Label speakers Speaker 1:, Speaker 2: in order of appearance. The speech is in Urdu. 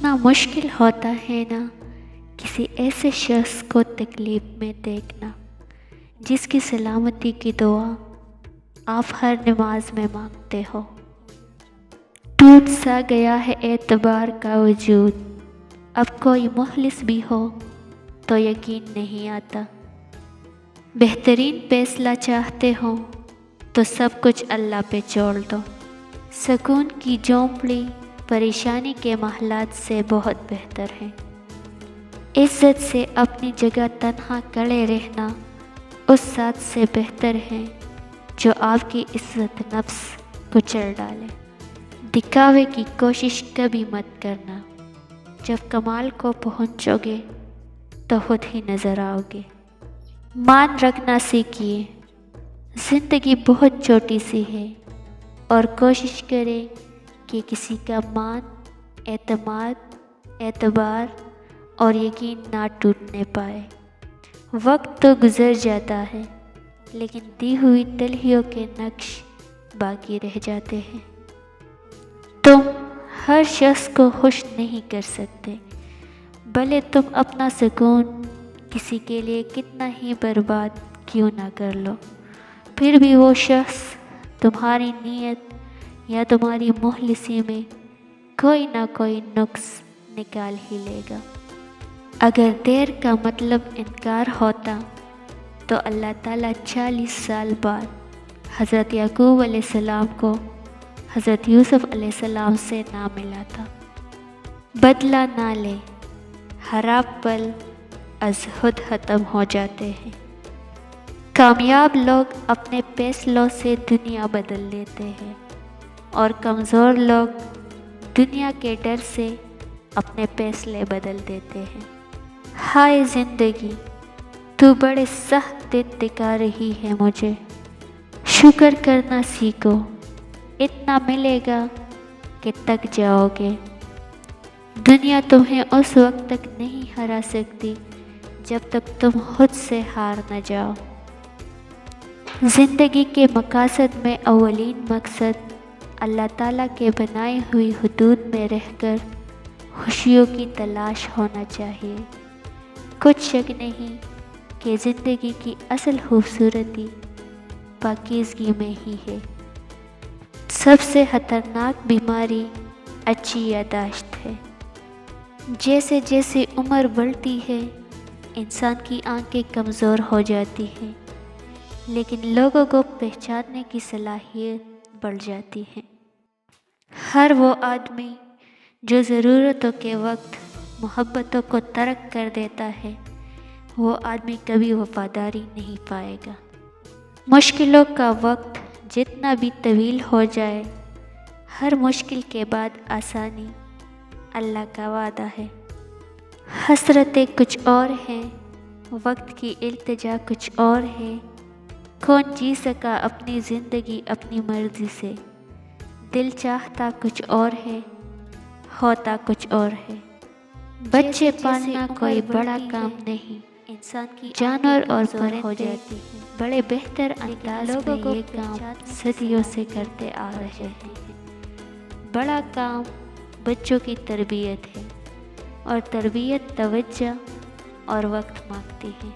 Speaker 1: کتنا مشکل ہوتا ہے نا کسی ایسے شخص کو تکلیف میں دیکھنا جس کی سلامتی کی دعا آپ ہر نماز میں مانگتے ہو۔ ٹوٹ سا گیا ہے اعتبار کا وجود، اب کوئی مخلص بھی ہو تو یقین نہیں آتا۔ بہترین فیصلہ چاہتے ہو تو سب کچھ اللہ پہ چھوڑ دو۔ سکون کی جھونپڑی پریشانی کے محلات سے بہت بہتر ہے۔ عزت سے اپنی جگہ تنہا کھڑے رہنا اس ذات سے بہتر ہے جو آپ کی عزت نفس کچل ڈالے۔ دکھاوے کی کوشش کبھی مت کرنا، جب کمال کو پہنچو گے تو خود ہی نظر آؤ گے۔ مان رکھنا سیکھیے، زندگی بہت چھوٹی سی ہے، اور کوشش کریں کہ کسی کا مان، اعتماد، اعتبار اور یقین نہ ٹوٹنے پائے۔ وقت تو گزر جاتا ہے لیکن دی ہوئی تلہیوں کے نقش باقی رہ جاتے ہیں۔ تم ہر شخص کو خوش نہیں کر سکتے، بھلے تم اپنا سکون کسی کے لیے کتنا ہی برباد کیوں نہ کر لو، پھر بھی وہ شخص تمہاری نیت یا تمہاری مخلصی میں کوئی نہ کوئی نقص نکال ہی لے گا۔ اگر دیر کا مطلب انکار ہوتا تو اللہ تعالیٰ 40 سال بعد حضرت یعقوب علیہ السلام کو حضرت یوسف علیہ السلام سے نہ ملاتا۔ بدلہ نہ لے، خراب پل از خود ختم ہو جاتے ہیں۔ کامیاب لوگ اپنے فیصلوں سے دنیا بدل لیتے ہیں، اور کمزور لوگ دنیا کے ڈر سے اپنے فیصلے بدل دیتے ہیں۔ ہائے زندگی، تو بڑے سخت دن دکھا رہی ہے مجھے، شکر کرنا سیکھو، اتنا ملے گا کہ تک جاؤ گے۔ دنیا تمہیں اس وقت تک نہیں ہرا سکتی جب تک تم خود سے ہار نہ جاؤ۔ زندگی کے مقاصد میں اولین مقصد اللہ تعالیٰ کے بنائی ہوئی حدود میں رہ کر خوشیوں کی تلاش ہونا چاہیے۔ کچھ شک نہیں کہ زندگی کی اصل خوبصورتی پاکیزگی میں ہی ہے۔ سب سے خطرناک بیماری اچھی یادداشت ہے۔ جیسے جیسے عمر بڑھتی ہے انسان کی آنکھیں کمزور ہو جاتی ہیں، لیکن لوگوں کو پہچاننے کی صلاحیت بڑھ جاتی ہے۔ ہر وہ آدمی جو ضرورتوں کے وقت محبتوں کو ترک کر دیتا ہے، وہ آدمی کبھی وفاداری نہیں پائے گا۔ مشکلوں کا وقت جتنا بھی طویل ہو جائے، ہر مشکل کے بعد آسانی اللہ کا وعدہ ہے۔ حسرتیں کچھ اور ہیں، وقت کی التجا کچھ اور ہے۔ کون جی سکا اپنی زندگی اپنی مرضی سے، دل چاہتا کچھ اور ہے، ہوتا کچھ اور ہے۔ بچے پالنا کوئی بڑا کام نہیں، انسان کی جانور اور پرندے ہو جاتی ہیں۔ بڑے بہتر انداز میں یہ کام صدیوں سے کرتے آ رہے ہیں۔ بڑا کام بچوں کی تربیت ہے، اور تربیت توجہ اور وقت مانگتی ہے۔